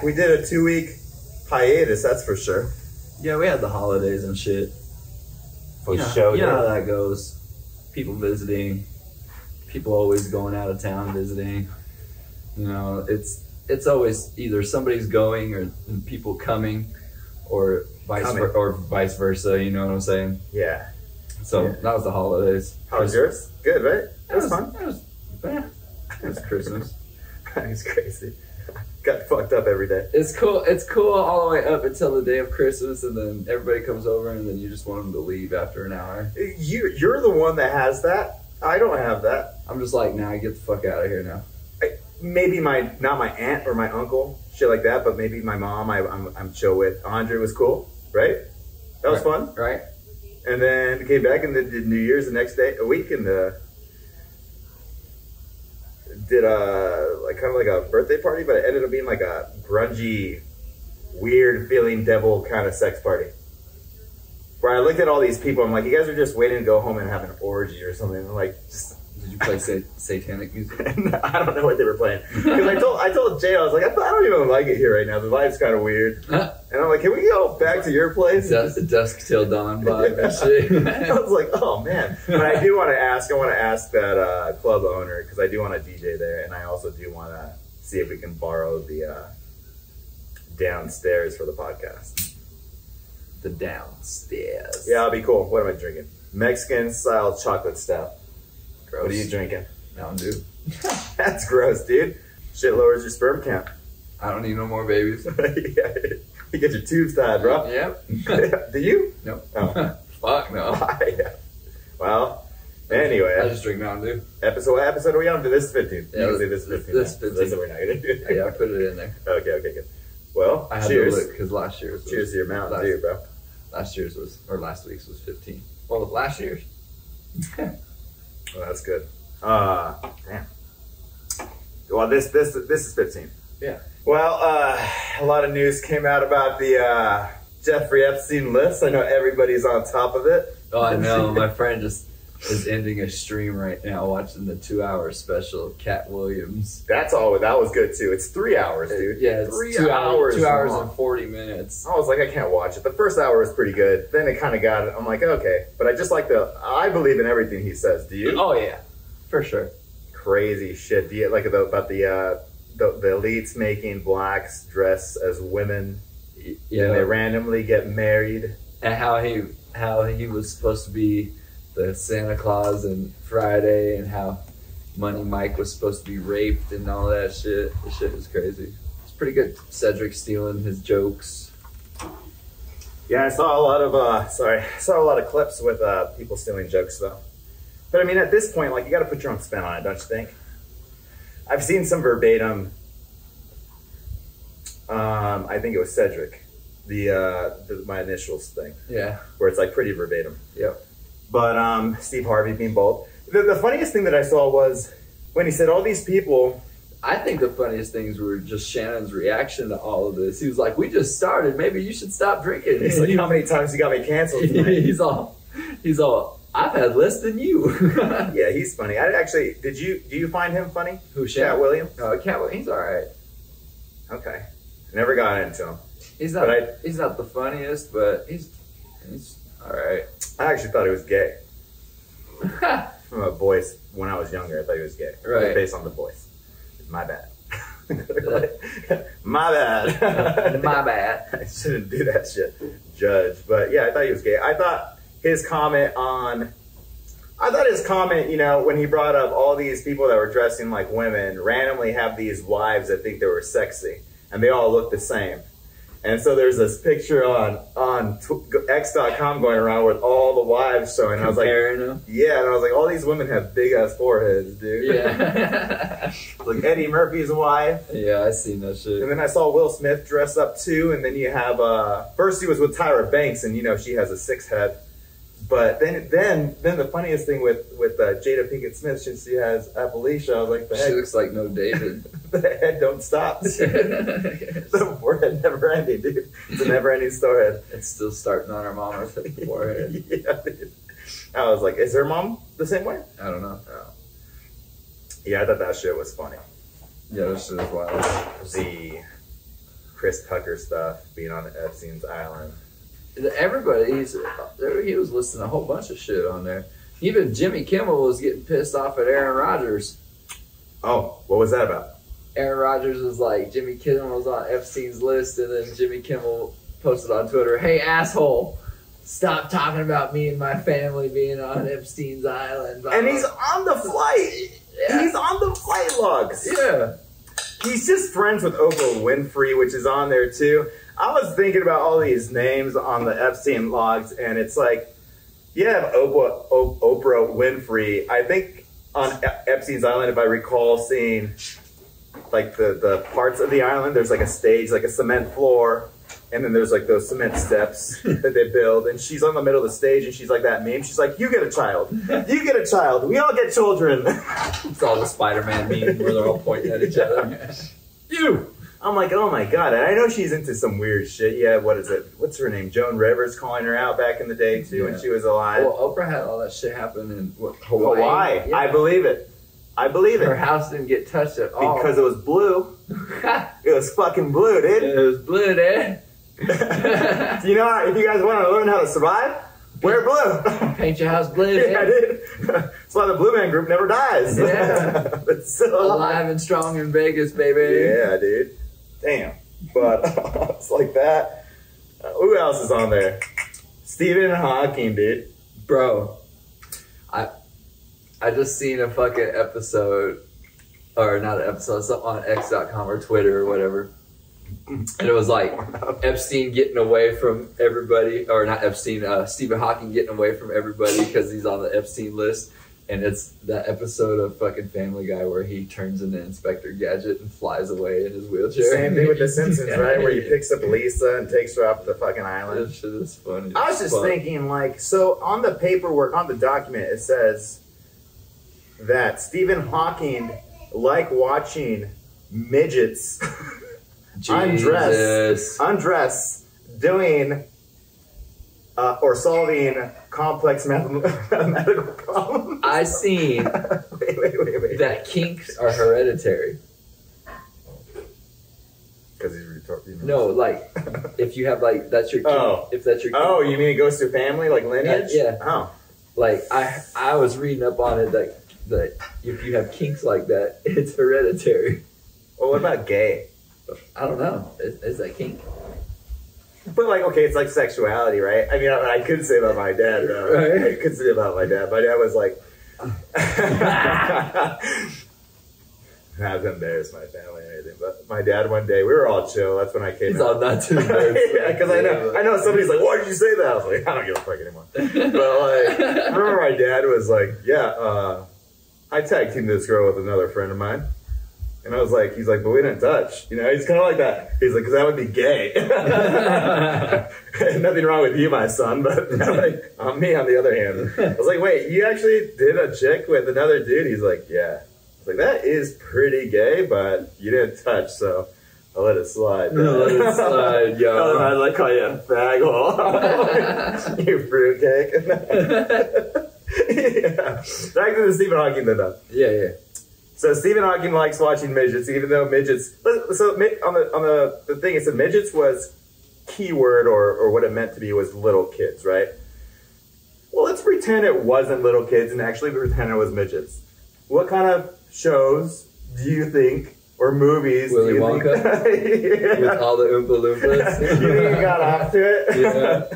we did a 2-week hiatus, that's for sure. Yeah, we had the holidays and shit. For You know how that goes. People visiting. People always going out of town visiting. You know, it's always either somebody's going or people coming, or vice versa. You know what I'm saying? Yeah. So that was the holidays. How was yours? Good, right? It was fun. It was Christmas. It's crazy. Got fucked up every day. It's cool. It's cool all the way up until the day of Christmas, and then everybody comes over, and then you just want them to leave after an hour. You're the one that has that. I don't have that. I'm just like, nah, get the fuck out of here now. Maybe not my aunt or my uncle, shit like that, but maybe my mom. I'm chill with. Andre was cool, right? That was fun, right? And then came back and then did New Year's the next day, a week, and did kind of like a birthday party, but it ended up being like a grungy, weird feeling devil kind of sex party. Where I looked at all these people, I'm like, you guys are just waiting to go home and have an orgy or something. I'm like, just. Did you play satanic music? No, I don't know what they were playing. Because I told Jay, I was like, I don't even like it here right now. The vibe's kind of weird. And I'm like, can we go back to your place? That's the dusk till dawn vibe and shit. I was like, oh man. But I want to ask that club owner, because I do want to DJ there, and I also do want to see if we can borrow the downstairs for the podcast. The downstairs. Yeah, it'll be cool. What am I drinking? Mexican style chocolate stout. Gross. What are you drinking? Mountain Dew. That's gross, dude. Shit lowers your sperm count. I don't need no more babies. Yeah, you get your tubes tied, bro. Yep. Do you? Nope. Oh. Fuck no. Yeah. Well, anyway. I just drink Mountain Dew. What episode are we on? This is 15. Yeah, you can say this is 15. This is 15. So we're not going to do it. Yeah, I put it in there. Okay, good. Well, I had cheers. to look because last year's. Cheers to your Mountain Dew, bro. Last week's was 15. Well, last year's. Well, that's good. Damn. Well, this is 15. Yeah. Well, a lot of news came out about the Jeffrey Epstein list. I know everybody's on top of it. Oh, I know. My friend just is ending a stream right now watching the 2-hour special of Cat Williams. That was good too. It's 3 hours, dude. Yeah, it's 3 hours. 2 hours and 40 minutes. I was like, I can't watch it. The first hour was pretty good. Then it kind of got it. I'm like, okay. But I just like I believe in everything he says. Do you? Oh, yeah. For sure. Crazy shit. Do you like about the elites making blacks dress as women? Yeah. And they randomly get married. And how he was supposed to be the Santa Claus and Friday, and how Money Mike was supposed to be raped and all that shit. The shit was crazy. It's pretty good. Cedric stealing his jokes. Yeah, I saw a lot of clips with people stealing jokes though. But I mean, at this point, like, you got to put your own spin on it, don't you think? I've seen some verbatim. I think it was Cedric, my initials thing. Yeah. Where it's like pretty verbatim. Yep. But Steve Harvey being bold. The funniest thing that I saw was when he said all these people. I think the funniest things were just Shannon's reaction to all of this. He was like, we just started. Maybe you should stop drinking. He's like, how many times you got me canceled tonight? He's all, I've had less than you. Yeah, he's funny. Do you find him funny? Who, Shannon? Cat Williams? Cat Williams, he's all right. Okay. Never got into him. He's not the funniest, but he's all right. I actually thought he was gay. From a voice, when I was younger, I thought he was gay. Right. Based on the voice. My bad. My bad. My bad. I shouldn't do that shit. Judge. But yeah, I thought he was gay. I thought his comment, you know, when he brought up all these people that were dressing like women, randomly have these wives that think they were sexy, and they all look the same. And so there's this picture on X.com going around with all the wives showing. And I was like, yeah, and I was like, all these women have big ass foreheads, dude. Yeah. Like Eddie Murphy's wife. Yeah, I seen that shit. And then I saw Will Smith dress up too. And then you have first he was with Tyra Banks, and you know she has a 6 head. But then the funniest thing with Jada Pinkett Smith, since she has alopecia, I was like, she looks like no David. The head don't stop. The forehead never ending, dude. It's a never ending story. It's still starting on her mama's forehead. Yeah, dude. I was like, is her mom the same way? I don't know. Oh. Yeah, I thought that shit was funny. Yeah, that shit was wild. Chris Tucker stuff, being on Epstein's island. Everybody, he was listing a whole bunch of shit on there. Even Jimmy Kimmel was getting pissed off at Aaron Rodgers. Oh, what was that about? Aaron Rodgers was like, Jimmy Kimmel was on Epstein's list, and then Jimmy Kimmel posted on Twitter, "Hey, asshole, stop talking about me and my family being on Epstein's island." And he's on the flight. Yeah. He's on the flight logs. Yeah. He's just friends with Oprah Winfrey, which is on there too. I was thinking about all these names on the Epstein logs, and it's like, you have Oprah Winfrey. I think on Epstein's island, if I recall seeing like the parts of the island, there's like a stage, like a cement floor, and then there's like those cement steps that they build, and she's on the middle of the stage, and she's like that meme. She's like, "You get a child. You get a child. We all get children." It's all the Spider-Man meme where they're all pointing at each other. You! I'm like, oh my God. And I know she's into some weird shit. Yeah, what is it? What's her name? Joan Rivers calling her out back in the day, too, when she was alive. Well, Oprah had all that shit happen in Hawaii. Yeah. I believe it. I believe it. Her house didn't get touched at all. Because it was blue. It was fucking blue, dude. It was blue, dude. You know, if you guys want to learn how to survive, wear blue. Paint your house blue, dude. Yeah, dude. That's why the Blue Man Group never dies. Yeah. It's still alive and strong in Vegas, baby. Yeah, dude. Damn. But it's like that. Who else is on there? Stephen Hawking, dude. Bro, I just seen a fucking episode, or not an episode, something on X.com or Twitter or whatever. And it was like Epstein getting away from everybody, or not Epstein, Stephen Hawking getting away from everybody because he's on the Epstein list. And it's that episode of fucking Family Guy where he turns into Inspector Gadget and flies away in his wheelchair. Same thing with The Simpsons, right? Where he picks up Lisa and takes her off the fucking island. That shit is funny. I was just thinking, like, so on the paperwork, on the document, it says that Stephen Hawking liked watching midgets undress doing or solving complex mathematical problems. I seen wait. that kinks are hereditary. Because he's retarded. No, like if you have like that's your kink, if that's your kink. Oh, you mean it goes through family, like lineage? Yeah. Oh. Like I was reading up on it that if you have kinks like that, it's hereditary. Well, what about gay? I don't know. Is that kink? But like, okay, it's like sexuality, right? I mean, I could say about my dad, though. Right. I could say about my dad. My dad was like, not to embarrass my family or anything, but my dad one day, we were all chill. That's when I came out. He's all not too embarrassed. Yeah, because I know somebody's like, why did you say that? I was like, I don't give a fuck anymore. But like, I remember my dad was like, yeah, I tag teamed this girl with another friend of mine. And I was like, he's like, but we didn't touch. You know, he's kind of like that. He's like, because that would be gay. Nothing wrong with you, my son, but like, on me, on the other hand. I was like, wait, you actually did a chick with another dude? He's like, yeah. I was like, that is pretty gay, but you didn't touch, so I'll let it slide. Let it slide, yo. Otherwise, I call you a fag hole. You fruitcake. Yeah. Back to the Stephen Hawking though. Yeah. So Stephen Hawking likes watching midgets, even though midgets. So on the thing, it said midgets was keyword or what it meant to be was little kids, right? Well, let's pretend it wasn't little kids and actually pretend it was midgets. What kind of shows do you think, or movies? Willy Wonka? Yeah. With all the Oompa Loompas? You think he got off to it? Yeah.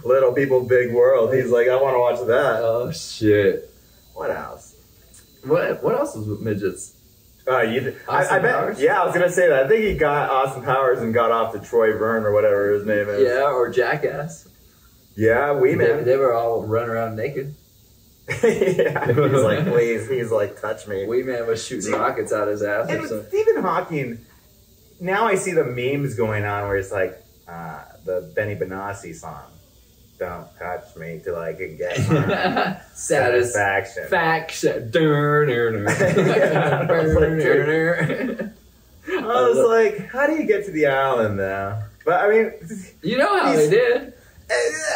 Little People, Big World. He's like, I want to watch that. Oh, shit. What else? What else was with midgets? I bet. Powers? Yeah, I was gonna say that. I think he got Austin Powers and got off to Troy Verne or whatever his name is. Yeah, or Jackass. Yeah, Wee Man. They were all running around naked. Yeah, he's like, please. He's like, touch me. Wee Man was shooting rockets out his ass. And with Stephen Hawking, now I see the memes going on where it's like the Benny Benassi song. Don't touch me till I can get my satisfaction. Faction. I was like, how do you get to the island now? But I mean, you know how they did.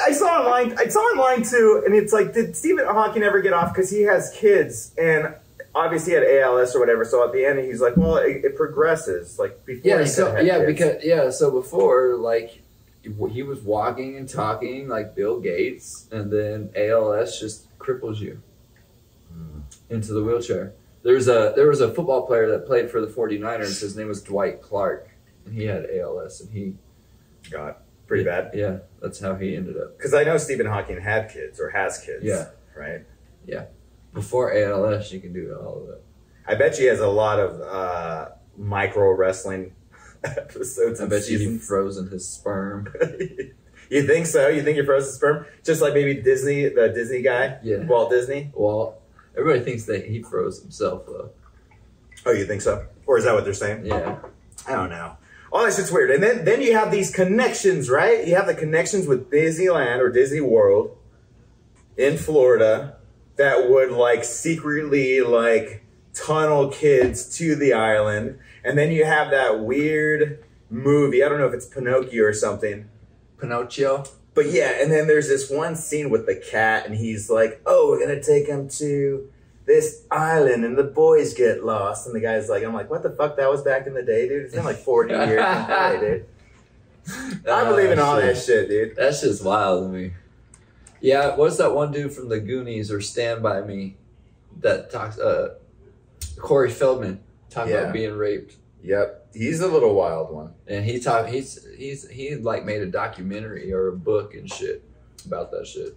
I saw online too, and it's like, did Stephen Hawking ever get off? Because he has kids, and obviously he had ALS or whatever. So at the end, he's like, well, it progresses. Like before, so before, like, he was walking and talking like Bill Gates, and then ALS just cripples you into the wheelchair. There was a football player that played for the 49ers. His name was Dwight Clark, and he had ALS, and he got pretty bad. Yeah, that's how he ended up. Because I know Stephen Hawking had kids or has kids. Yeah. Right? Yeah. Before ALS, you can do all of it. I bet he has a lot of micro wrestling episodes. I bet you he frozen his sperm. You think so? You think he froze his sperm? Just like maybe Disney, the Disney guy? Yeah. Walt Disney? Well, everybody thinks that he froze himself, though. Oh, you think so? Or is that what they're saying? Yeah. I don't know. All that shit's weird. And then you have these connections, right? You have the connections with Disneyland or Disney World in Florida that would like secretly like tunnel kids to the island. And then you have that weird movie. I don't know if it's Pinocchio or something. Pinocchio? But yeah, and then there's this one scene with the cat and he's like, oh, we're going to take him to this island and the boys get lost. And the guy's like, I'm like, what the fuck? That was back in the day, dude. It's been like 40 years. Dude. I believe in all that shit, dude. That's just wild to me. Yeah, what's that one dude from the Goonies or Stand By Me that talks, Corey Feldman, talking about being raped. Yep. He's a little wild one. And he like made a documentary or a book and shit about that shit.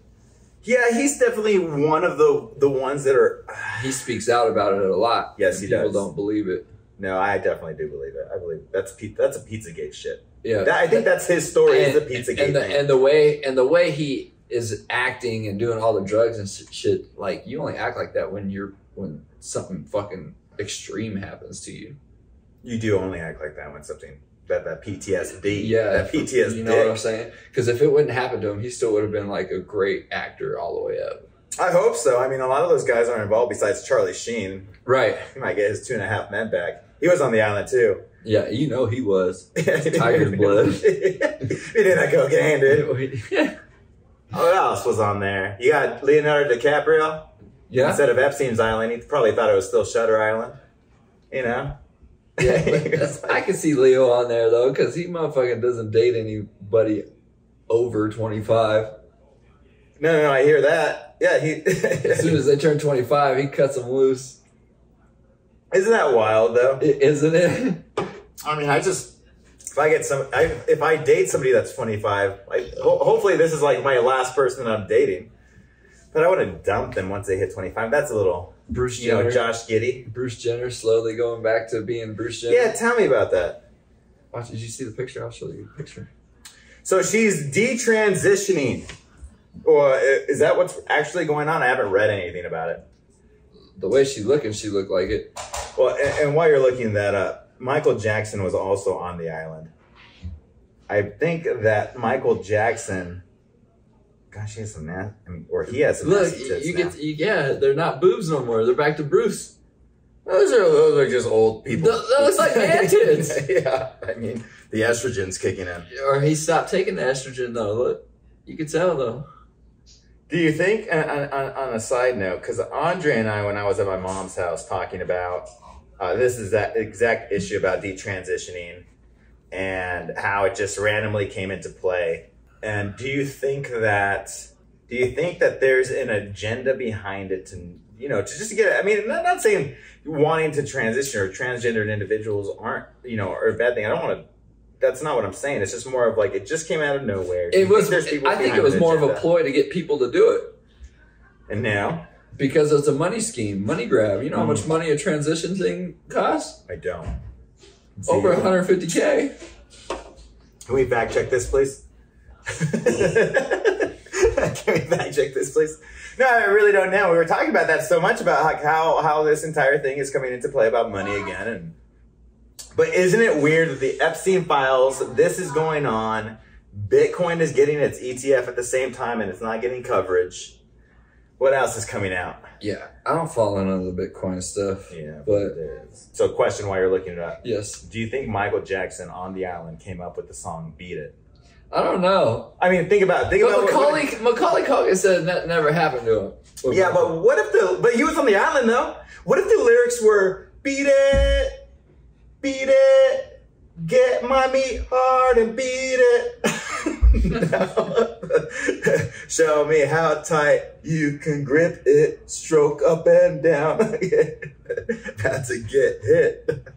Yeah, he's definitely one of the ones that are... He speaks out about it a lot. Yes, he does. People don't believe it. No, I definitely do believe it. I believe that's a Pizzagate shit. Yeah, I think that's his story. Is the Pizzagate thing. And the way he is acting and doing all the drugs and shit. Like, you only act like that when something fucking extreme happens to you. You do only act like that when something that PTSD. Yeah, that PTSD. You know what I'm saying? Because if it wouldn't happen to him, he still would have been like a great actor all the way up. I hope so. I mean, a lot of those guys aren't involved besides Charlie Sheen. Right. He might get his 2.5 Men back. He was on the island too. Yeah, you know he was. Tiger's blood. He did that cocaine, dude. What else was on there? You got Leonardo DiCaprio. Yeah. Instead of Epstein's Island, he probably thought it was still Shutter Island. You know? Yeah, I can see Leo on there though, because he motherfucking doesn't date anybody over 25. No, I hear that. Yeah, as soon as they turn 25, he cuts them loose. Isn't that wild though? Isn't it? I mean, if I date somebody that's 25, hopefully this is like my last person I'm dating. But I wouldn't dump them once they hit 25. That's a little, Bruce Jenner, Josh Giddey. Bruce Jenner slowly going back to being Bruce Jenner. Yeah, tell me about that. Watch, did you see the picture? I'll show you the picture. So she's detransitioning. Or is that what's actually going on? I haven't read anything about it. The way she looked like it. Well, and while you're looking that up, Michael Jackson was also on the island. I think that Michael Jackson... Gosh, he has some he has some nasty tits now. They're not boobs no more. They're back to Bruce. Those are just old people. That looks like man tits. Yeah, I mean, the estrogen's kicking in. Or he stopped taking the estrogen though. Look, you can tell though. Do you think, on a side note, because Andre and I, when I was at my mom's house talking about, this is that exact issue about detransitioning and how it just randomly came into play. And do you think that there's an agenda behind it to just get it? I mean, I'm not saying wanting to transition or transgendered individuals aren't, are a bad thing. That's not what I'm saying. It's just more of like, it just came out of nowhere. I think it was more of a ploy to get people to do it. And now? Because it's a money scheme, money grab. You know how much money a transition thing costs? I don't. Over $150K. Can we fact check this, please? Can we fact check this, please? No, I really don't know. We were talking about that so much about how this entire thing is coming into play about money again. But isn't it weird that the Epstein files, this is going on, Bitcoin is getting its ETF at the same time and it's not getting coverage. What else is coming out? Yeah, I don't fall into the Bitcoin stuff. Yeah, but it is. So question while you're looking it up. Yes. Do you think Michael Jackson on the island came up with the song Beat It? I don't know. I mean, think about Macaulay Culkin said that never happened to him. Yeah, but what if but he was on the island though. What if the lyrics were beat it, get my meat hard and beat it. Show me how tight you can grip it, stroke up and down. About to get hit.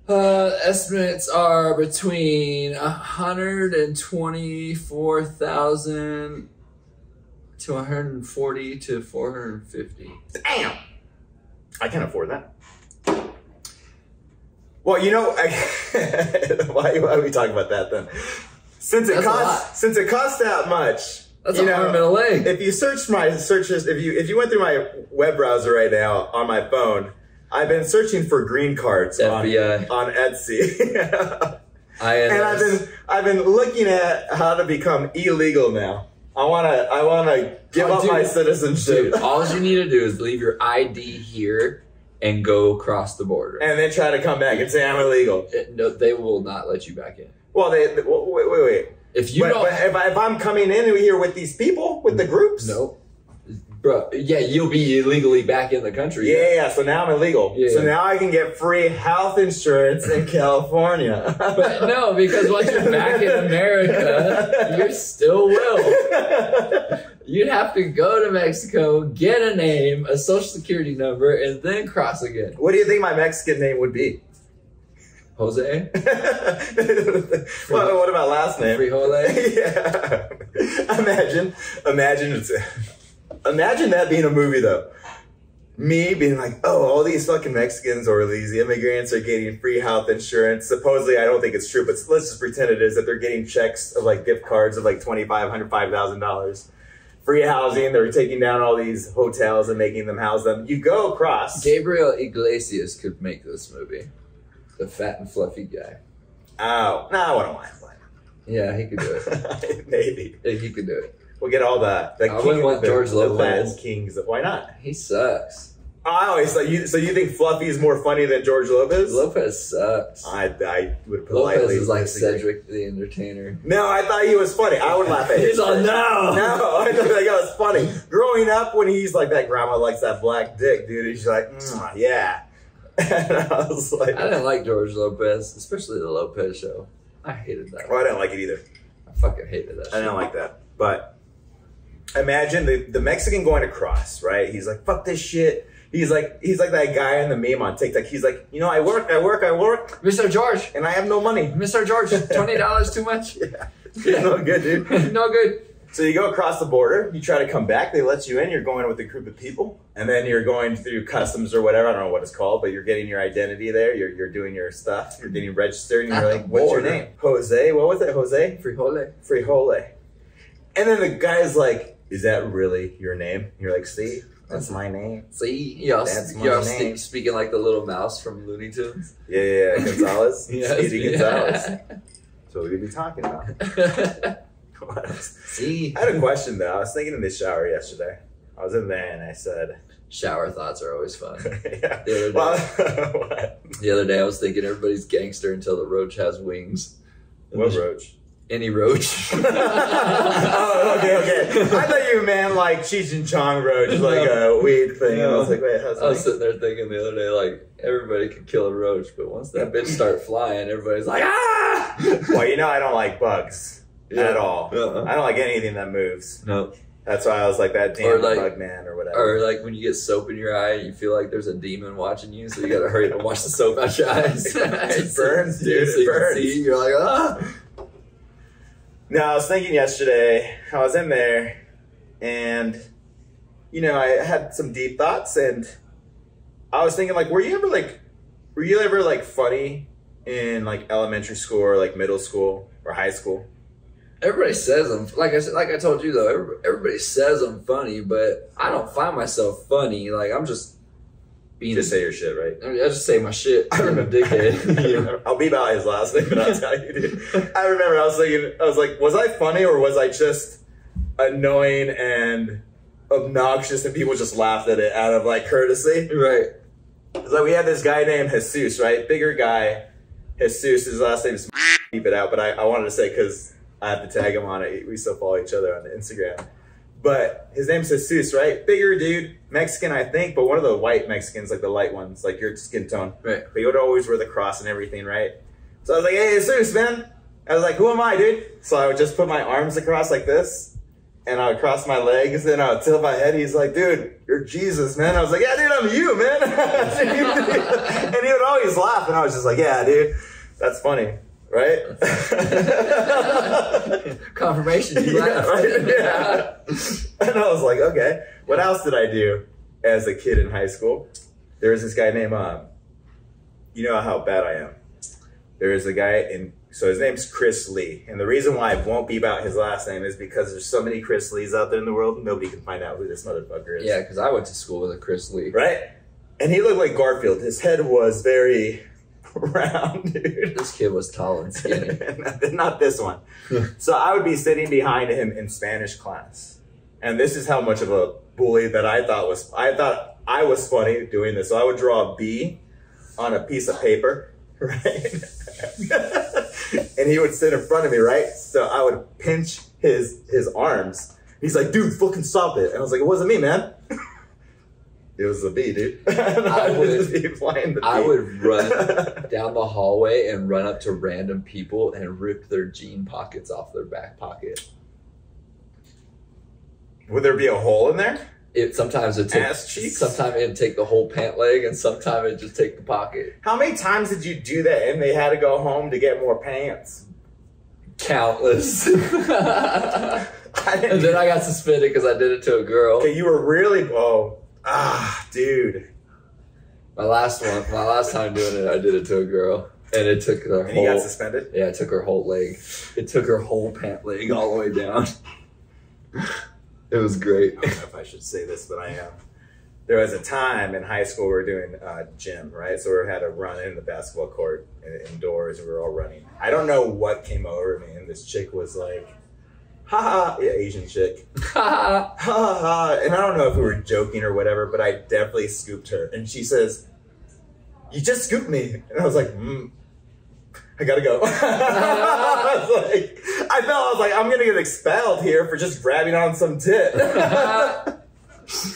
Estimates are between 124,000 to 140 to 450. Damn! I can't afford that. Well, you know, why are we talking about that then? Since it costs that much, that's an arm and a leg. If you searched my searches, if you went through my web browser right now on my phone, I've been searching for green cards on Etsy. And I've been looking at how to become illegal now. I wanna give up my citizenship. Dude, all you need to do is leave your ID here and go across the border, and then try to come back and say I'm illegal. No, they will not let you back in. Well, wait. If you if I'm coming in here with these people, with the groups, no. Bro, yeah, you'll be illegally back in the country. Yeah, so now I'm illegal. Yeah. So now I can get free health insurance in California. But no, because once you're back in America, you still will. You'd have to go to Mexico, get a name, a social security number, and then cross again. What do you think my Mexican name would be? Jose? What about last name? Frijole? Yeah. Imagine that being a movie though. Me being like, oh, all these fucking Mexicans or these immigrants are getting free health insurance. Supposedly, I don't think it's true, but let's just pretend it is, that they're getting checks of like gift cards of like $2,500, $5,000. Free housing. They're taking down all these hotels and making them house them. You go across. Gabriel Iglesias could make this movie. The fat and fluffy guy. Oh, no, I wouldn't mind playing. Yeah, he could do it. Maybe. He could do it. We'll get all the I wouldn't want George Lopez. Latin kings. Why not? He sucks. I always thought so you think Fluffy is more funny than George Lopez? Lopez sucks. I would politely Lopez is like disagree. Cedric the Entertainer. No, I thought he was funny. I would laugh at him. He's on no, I thought that guy was funny. Growing up, when he's like that, grandma likes that black dick, dude. He's like, yeah. And I was like, I didn't like George Lopez, especially the Lopez Show. I hated that. Well, I didn't like it either. I fucking hated that. I didn't like that, but. Imagine the Mexican going across, right? He's like, fuck this shit. He's like that guy in the meme on TikTok. He's like, you know, I work. Mr. George. And I have no money. Mr. George, $20 too much? Yeah. No good, dude. No good. So you go across the border. You try to come back. They let you in. You're going with a group of people. And then you're going through customs or whatever. I don't know what it's called, but you're getting your identity there. You're doing your stuff. You're getting registered. And you're like, what's your name? Jose. What was it? Jose? Frijole. And then the guy's like, is that really your name? You're like, see, that's my name. See, you're speaking like the little mouse from Looney Tunes. Yeah, Gonzalez. Speedy Gonzalez. That's what we'd be talking about. See, I had a question though. I was thinking in the shower yesterday. I was in there and I said, shower thoughts are always fun. Yeah. The other day I was thinking everybody's gangster until the roach has wings. What roach? Any roach. Oh, okay. I thought you meant like Cheech and Chong roach, like a weed thing. No. I was like, wait, how's that? I was sitting there thinking the other day, like, everybody could kill a roach, but once that bitch start flying, everybody's like, ah! Well, you know I don't like bugs at all. I don't like anything that moves. No. That's why I was like that damn bug man or whatever. Or like when you get soap in your eye, you feel like there's a demon watching you, so you gotta hurry up and wash the soap out your eyes. It burns, dude. So it burns. See, you're like, ah! No, I was thinking yesterday, I was in there, and, you know, I had some deep thoughts, and I was thinking, like, were you ever, like, funny in, like, elementary school or, like, middle school or high school? Everybody says I'm, like I told you, though, everybody says I'm funny, but I don't find myself funny. Like, I'm just being... Just say your shit, right? I mean, I just say my shit. I'm a dickhead. I'll be by his last name, but I'll tell you, dude. I remember I was like, was I funny or was I just annoying and obnoxious and people just laughed at it out of, like, courtesy? Right. It's like we had this guy named Jesus, right? Bigger guy. Jesus, his last name is keep it out, but I wanted to say because I have to tag him on it. We still follow each other on the Instagram. But his name's Jesus, right? Bigger dude, Mexican, I think, but one of the white Mexicans, like the light ones, like your skin tone. Right. But he would always wear the cross and everything, right? So I was like, hey, Jesus, man. I was like, who am I, dude? So I would just put my arms across like this, and I would cross my legs, and I would tilt my head. He's like, dude, you're Jesus, man. I was like, yeah, dude, I'm you, man. And he would always laugh, and I was just like, yeah, dude, that's funny. Right? Confirmation, you laughed. Right? Yeah. And I was like, okay, what else did I do as a kid in high school? There was this guy named, you know how bad I am. There is a guy so his name's Chris Lee. And the reason why I won't beep out his last name is because there's so many Chris Lees out there in the world, nobody can find out who this motherfucker is. Yeah, because I went to school with a Chris Lee. Right? And he looked like Garfield. His head was very round, dude. This kid was tall and skinny. Not this one. So I would be sitting behind him in Spanish class. And this is how much of a bully that I thought I was funny doing this. So I would draw a B on a piece of paper, right? And he would sit in front of me, right? So I would pinch his arms. He's like, dude, fucking stop it. And I was like, it wasn't me, man. It was a bee, dude. I would run down the hallway and run up to random people and rip their jean pockets off their back pocket. Would there be a hole in there? Sometimes it'd take the whole pant leg, and sometimes it'd just take the pocket. How many times did you do that and they had to go home to get more pants? Countless. And then I got suspended because I did it to a girl. Okay, you were really, dude. My last time doing it, I did it to a girl. And it took her whole... you got suspended? Yeah, it took her whole leg. It took her whole pant leg all the way down. It was great. I don't know if I should say this, but I am. There was a time in high school we were doing gym, right? So we had to run in the basketball court indoors, and we were all running. I don't know what came over me, and this chick was like, ha ha, yeah, Asian chick. Ha ha ha. And I don't know if we were joking or whatever, but I definitely scooped her. And she says, you just scooped me. And I was like, I gotta go. I felt I'm gonna get expelled here for just grabbing on some tit. I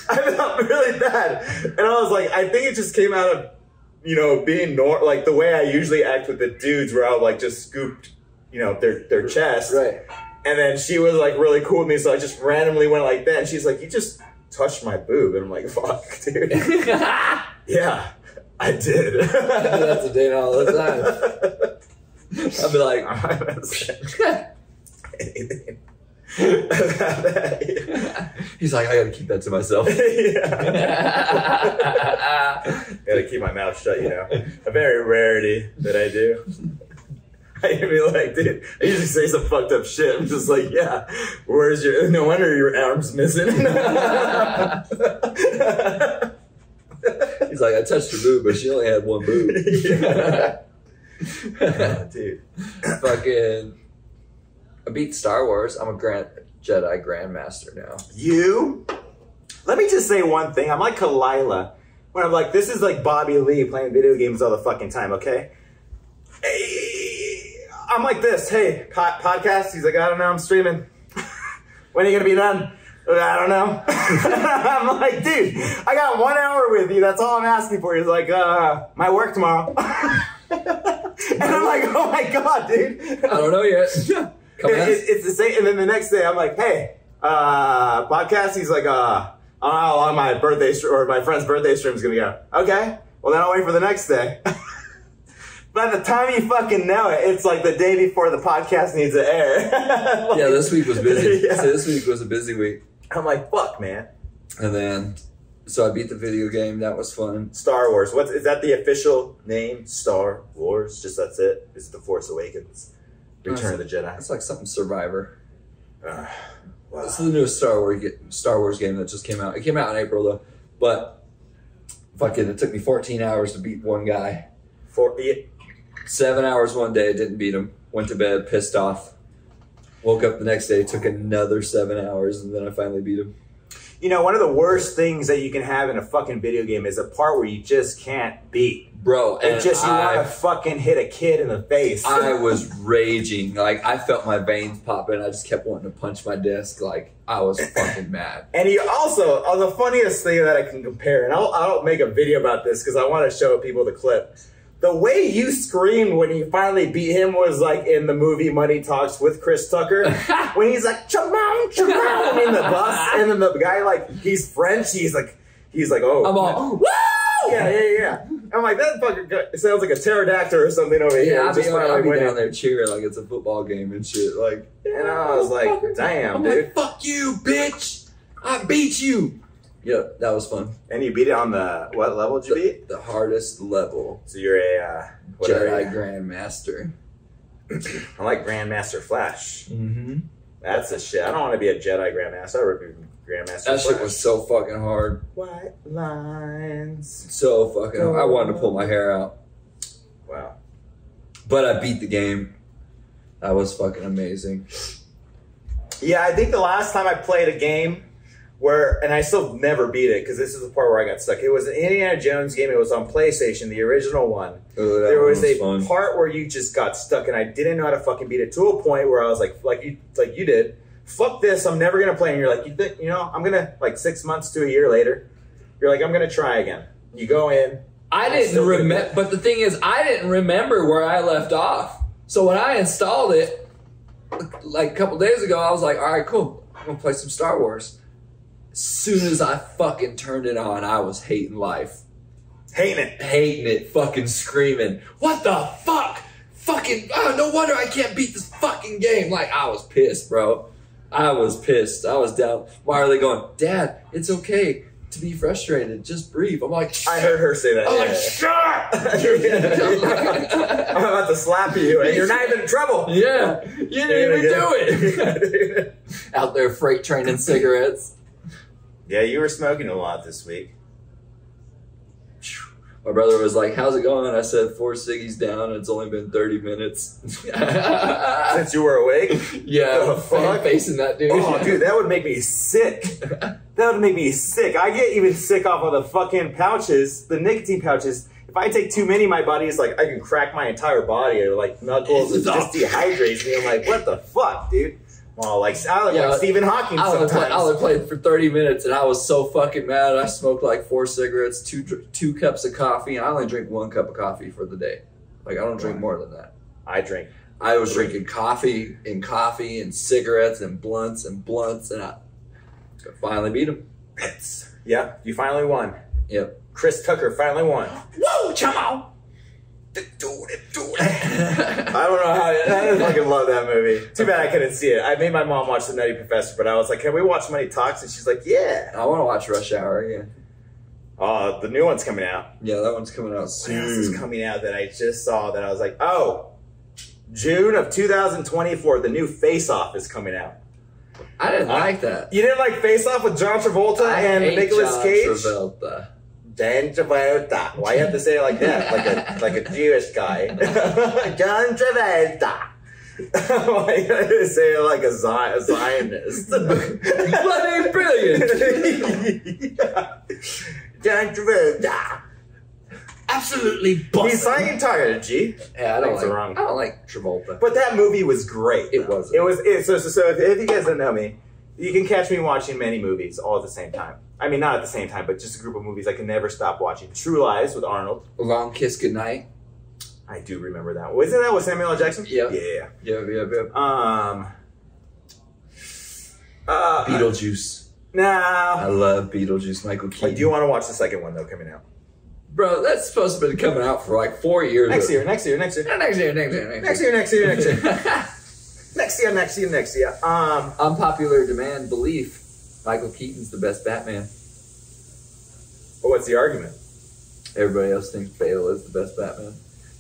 felt really bad. And I was like, I think it just came out of, being like the way I usually act with the dudes where I'll just scooped, their chest. Right. And then she was really cool with me, so I just randomly went like that. And she's like, you just touched my boob. And I'm like, fuck, dude. Yeah, I did. That's a date all the time. I'd be like, he's like, I gotta keep that to myself. Gotta keep my mouth shut, A very rarity that I do. I can be like, dude, I usually say some fucked up shit. I'm just like, yeah, no wonder your arm's missing. He's like, I touched her boob, but she only had one boob. Dude. Fucking, I beat Star Wars. I'm a Jedi Grandmaster now. You? Let me just say one thing. I'm like Kalila. When I'm like, this is like Bobby Lee playing video games all the fucking time, okay? Hey, I'm like this. Hey, podcast? He's like, I don't know, I'm streaming. When are you gonna be done? I don't know. I'm like, dude, I got 1 hour with you. That's all I'm asking for. He's like, my work tomorrow. And I'm like, oh my God, dude. I don't know yet. It's the same. And then the next day I'm like, hey, podcast. He's like, I don't know how long my birthday or my friend's birthday stream is going to go. Okay. Well, then I'll wait for the next day. By the time you fucking know it, it's like the day before the podcast needs to air. Yeah, this week was busy. Yeah. So this week was a busy week. I'm like, fuck, man. And then, so I beat the video game. That was fun. Star Wars. Is that the official name? Star Wars? Just that's it? Is it The Force Awakens? Return of the Jedi? It's like something Survivor. Wow. This is the newest Star Wars game that just came out. It came out in April though. But fucking, it took me 14 hours to beat one guy. 7 hours one day, didn't beat him. Went to bed, pissed off. Woke up the next day, took another 7 hours, and then I finally beat him. You know, one of the worst things that you can have in a fucking video game is a part where you just can't beat. Bro, and you want to fucking hit a kid in the face. I was raging. Like, I felt my veins popping. I just kept wanting to punch my desk. Like, I was fucking mad. And he also, the funniest thing that I can compare, and I'll make a video about this because I want to show people the clip. The way you screamed when you finally beat him was like in the movie Money Talks with Chris Tucker. When he's like, Chamon, Chamon, in the bus. And then the guy, like, he's French. He's like, oh. I'm all, woo! Yeah. I'm like, that fucker sounds like a pterodactyl or something over here. I'd be down there cheering like it's a football game and shit. Like, and I was like, damn, I'm dude. like, fuck you, bitch. I beat you. Yep, that was fun. And you beat it on the, what level did you beat? The hardest level. So you're a, Jedi Grandmaster. I like Grandmaster Flash. Mm-hmm. That's the shit. I don't want to be a Jedi Grandmaster. I would be Grandmaster Flash. That shit was so fucking hard. White lines. So fucking hard. I wanted to pull my hair out. Wow. But I beat the game. That was fucking amazing. Yeah, I think the last time I played a game where, and I still never beat it because this is the part where I got stuck. It was an Indiana Jones game. It was on PlayStation, the original one. Oh, there was a fun. part where you just got stuck, and I didn't know how to fucking beat it to a point where I was like you did. Fuck this! I'm never gonna play. And you're like, you know, I'm gonna, like 6 months to a year later. You're like, I'm gonna try again. You go in. I didn't remember, but the thing is, I didn't remember where I left off. So when I installed it, like a couple days ago, I was like, all right, cool. I'm gonna play some Star Wars. As soon as I fucking turned it on, I was hating life. Hating it, fucking screaming. What the fuck? Fucking, oh, no wonder I can't beat this fucking game. Like, I was pissed, bro. I was pissed. I was down. Why are they going, Dad, it's okay to be frustrated. Just breathe. I'm like, I heard her say that. I'm like, shut I'm about to slap you, and you're not even in trouble. Yeah, you didn't even do it. Out there freight training cigarettes. Yeah, you were smoking a lot this week. My brother was like, how's it going? I said, 4 ciggies down. It's only been 30 minutes. Since you were awake? Yeah. The fuck? Facing that dude. Oh, dude, that would make me sick. That would make me sick. I get even sick off of the fucking pouches, the nicotine pouches. If I take too many, my body is like, I can crack my entire body. Or like knuckles. It just dehydrates me. I'm like, what the fuck, dude? Well, like, I look like Stephen Hawking sometimes. I only played for 30 minutes, and I was so fucking mad. I smoked like 4 cigarettes, two cups of coffee, and I only drink 1 cup of coffee for the day. Like, I don't drink more than that. I was drinking coffee and cigarettes and blunts, and I finally beat him. Yeah, you finally won. Yep. Chris Tucker finally won. Woo, come on! I don't know how. I fucking love that movie. Too bad I couldn't see it. I made my mom watch The Nutty Professor, but I was like, "Can we watch Money Talks?" And she's like, "Yeah." I want to watch Rush Hour again. The new one's coming out. Yeah, that one's coming out soon. What else is coming out that I just saw that I was like, "Oh, June of 2024, the new Face Off is coming out." I didn't like that. You didn't like Face Off with John Travolta and Nicolas Cage? Travolta. John Travolta. Why you have to say it like that? Like a Jewish guy. John Travolta. Why you have to say it like a Zionist? Bloody brilliant. John Travolta. Absolutely busted. He's Scientology. Yeah, I don't like Travolta. But that movie was great. It was. So if you guys don't know me, you can catch me watching many movies all at the same time. I mean, not at the same time, but just a group of movies I can never stop watching. True Lies with Arnold. A Long Kiss Goodnight. I do remember that. Wasn't that with Samuel L. Jackson? Yep. Yeah. Yep. Beetlejuice. Nah. I love Beetlejuice, Michael Keaton. I do want to watch the second one, though, coming out. Bro, that's supposed to be coming out for like 4 years. Next year. Unpopular demand belief. Michael Keaton's the best Batman. Well, what's the argument? Everybody else thinks Bale is the best Batman.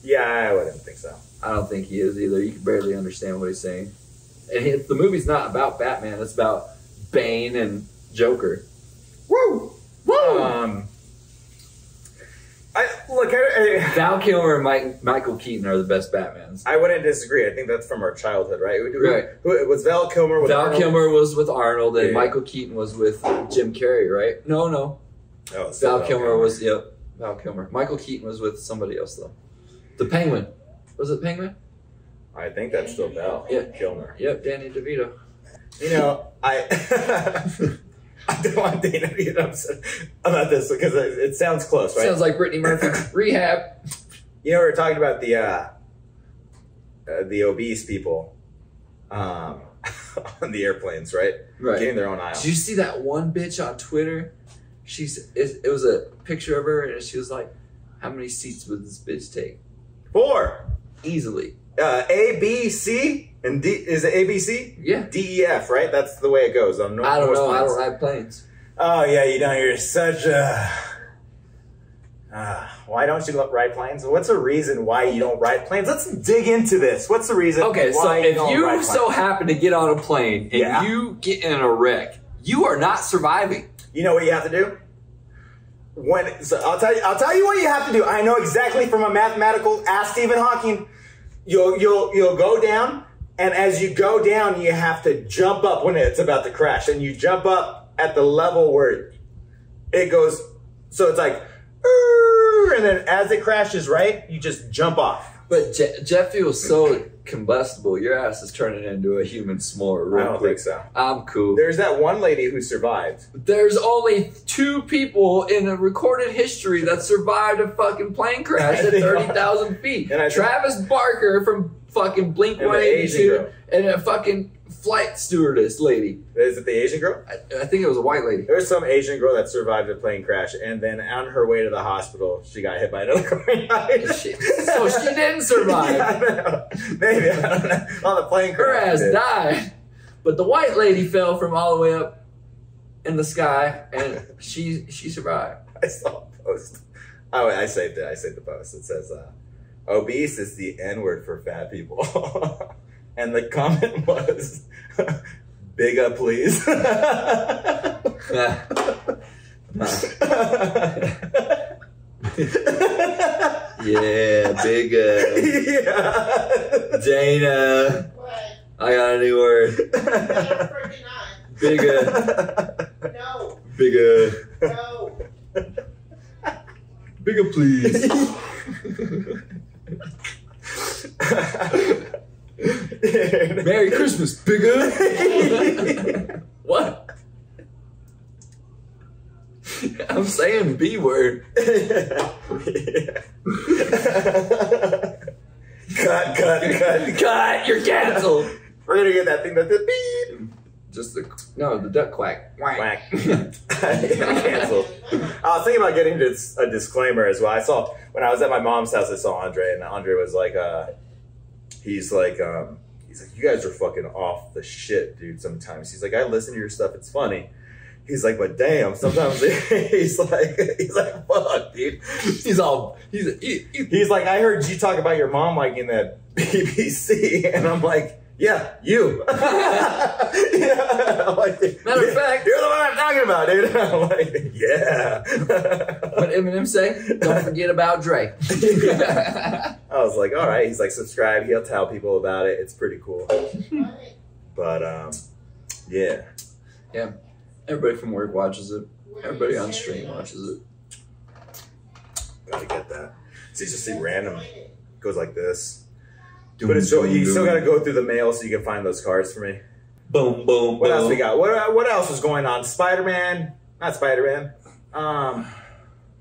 Yeah, I wouldn't think so. I don't think he is either. You can barely understand what he's saying. And the movie's not about Batman. It's about Bane and Joker. Woo! Woo! look, Val Kilmer and Michael Keaton are the best Batmans. I wouldn't disagree. I think that's from our childhood, right? Right. Who was Val Kilmer with Val Arnold? Kilmer was with Arnold, and Michael Keaton was with Jim Carrey, right? No. Oh, Val Kilmer was, Val Kilmer. Michael Keaton was with somebody else, though. The Penguin. Was it Penguin? I think that's still Val Kilmer. Yep, Danny DeVito. You know, I don't want Danny DeVito upset about this because it sounds close, right? Sounds like Brittany Murphy. Rehab. You know, we were talking about the obese people on the airplanes, right? Right. Getting their own aisle. Did you see that one bitch on Twitter? It was a picture of her, and she was like, "How many seats would this bitch take?" 4. Easily. A, B, C, and D. Is it A, B, C? Yeah. D, E, F, right? That's the way it goes. On I don't know. planes. I don't ride planes. Oh, yeah, you know, you're such a... why don't you ride planes? What's the reason why you don't ride planes? Let's dig into this. What's the reason Okay, so why if don't you ride planes? so happen to get on a plane and Yeah. you get in a wreck, you are not surviving. You know what you have to do? I'll tell you what you have to do. I know exactly from a mathematical. Ask Stephen Hawking. You'll go down, and as you go down, you have to jump up when it's about to crash, and you jump up at the level where it goes. So it's like, and then as it crashes, right, you just jump off. But jet fuel is so combustible, your ass is turning into a human s'more. I don't think so. I'm cool. There's that one lady who survived. There's only 2 people in a recorded history that survived a fucking plane crash at 30,000 feet. And Travis Barker from fucking Blink-182 and a fucking flight stewardess lady. Is it the Asian girl? I think it was a white lady. There was some Asian girl that survived a plane crash, and then on her way to the hospital, she got hit by another car. So she didn't survive. Yeah, I know. Maybe, I don't know. On the plane crash. Her ass died. But the white lady fell from all the way up in the sky, and she survived. I saw a post. Oh, I saved it. I saved the post. It says, obese is the N-word for fat people. And the comment was, big up, please. Yeah, big Yeah. Dana. What? I got a new word. Bigger. No. Bigger. No. Bigger, please. Merry Christmas, bigger. What? I'm saying B word. Cut, you're canceled. We're gonna get that thing that the beep. Just the duck quack. Whack. Canceled. I was thinking about getting this a disclaimer as well. I saw when I was at my mom's house, I saw Andre, and Andre was like, he's like, you guys are fucking off the shit, dude. Sometimes he's like, I listen to your stuff, it's funny. He's like, but damn, sometimes he's like, fuck, dude. He's like, I heard you talk about your mom liking that BBC, and I'm like, yeah, you. Yeah. I'm like, Matter of fact, you're the one I'm talking about, dude. I'm like, yeah. What Eminem say? Don't forget about Drake. I was like, all right. He's like, subscribe. He'll tell people about it. It's pretty cool. But yeah. Yeah. Everybody from work watches it. Everybody on stream watches it. Gotta get that. So you just see random. Goes like this. But it's so, you still gotta go through the mail so you can find those cards for me. Boom, boom, What else we got? What else was going on? Spider-Man. Not Spider-Man.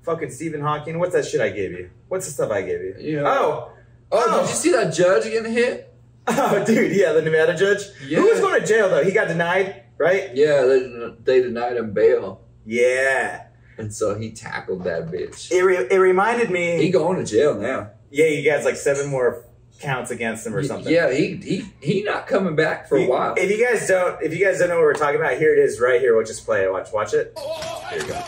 Fucking Stephen Hawking. What's that shit I gave you? What's the stuff I gave you? Yeah. Oh, did you see that judge getting hit? Oh, dude, yeah, the Nevada judge. Yeah. Who was going to jail, though? He got denied, right? Yeah, they denied him bail. Yeah. And so he tackled that bitch. It reminded me. He going to jail now. Yeah, he has like 7 more counts against him or something. Yeah, he not coming back for a while. If you guys don't know what we're talking about, here it is right here. We'll just play it. Watch it. Here you go.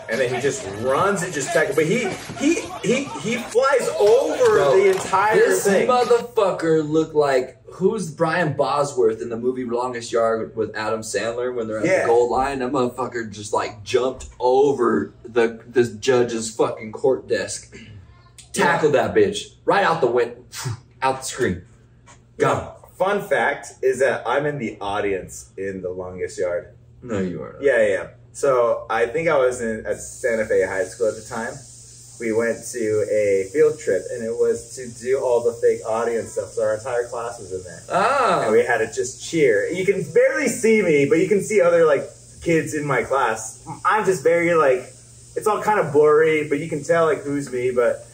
And then he just runs and just tackles. But he flies over the entire this thing. Motherfucker looked like who's Brian Bosworth in the movie Longest Yard with Adam Sandler when they're at Yeah. the goal line? That motherfucker just like jumped over this judge's fucking court desk, tackled that bitch right out the window, out the screen. Go. Fun fact is that I'm in the audience in The Longest Yard. No, you are not. Yeah. So I think I was at Santa Fe High School at the time. We went to a field trip, and it was to do all the fake audience stuff. So our entire class was in there. Ah. And we had to just cheer. You can barely see me, but you can see other like kids in my class. I'm just very like, it's all kind of blurry, but you can tell like who's me. But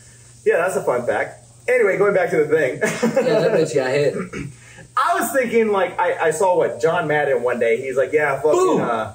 yeah, that's a fun fact. Anyway, going back to the thing. Yeah, that bitch got hit. I was thinking like I saw John Madden one day. He's like, yeah, fucking.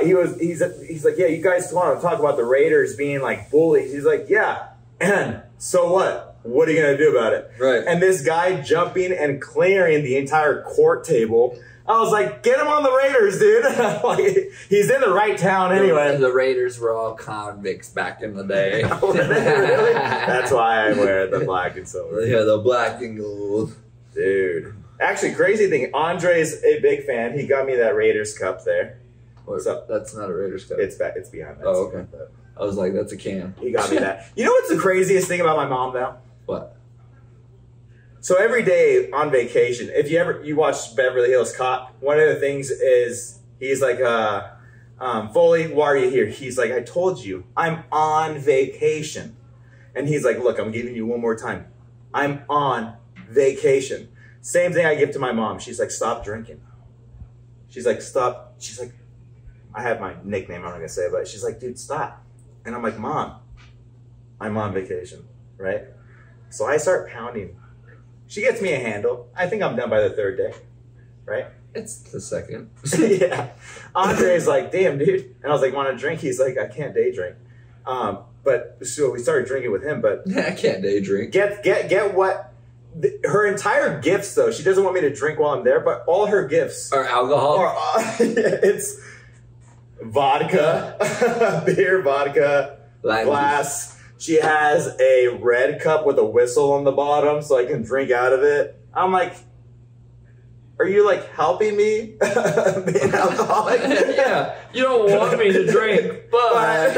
He's like, yeah, you guys want to talk about the Raiders being like bullies? He's like, yeah, and so what? What are you gonna do about it? Right. And this guy jumping and clearing the entire court table. I was like, get him on the Raiders, dude. Like, he's in the right town anyway. The Raiders were all convicts back in the day. Really? That's why I wear the black and silver. Yeah, the black and gold. Dude. Actually, crazy thing, Andre's a big fan. He got me that Raiders cup there. What, So- that's not a Raiders cup. It's behind that. Oh, okay. I was like, that's a can. He got me that. You know what's the craziest thing about my mom, though? What? So every day on vacation, if you watch Beverly Hills Cop, one of the things is he's like, Foley, why are you here? He's like, I told you, I'm on vacation. And he's like, look, I'm giving you one more time. I'm on vacation. Same thing I give to my mom. She's like, stop drinking. She's like, stop. She's like, I have my nickname, I'm not gonna say it, but she's like, dude, stop. And I'm like, Mom, I'm on vacation, right? So I start pounding. She gets me a handle. I think I'm done by the third day, right? It's the second. Yeah. Andre's like, damn, dude. And I was like, want a drink? He's like, I can't day drink. But so we started drinking with him, but I can't day drink. get what her entire gifts though. She doesn't want me to drink while I'm there, but all her gifts Or alcohol. it's vodka, beer, vodka, Lime glass. She has a red cup with a whistle on the bottom so I can drink out of it. I'm like, are you like helping me be an alcoholic? Yeah, you don't want me to drink, but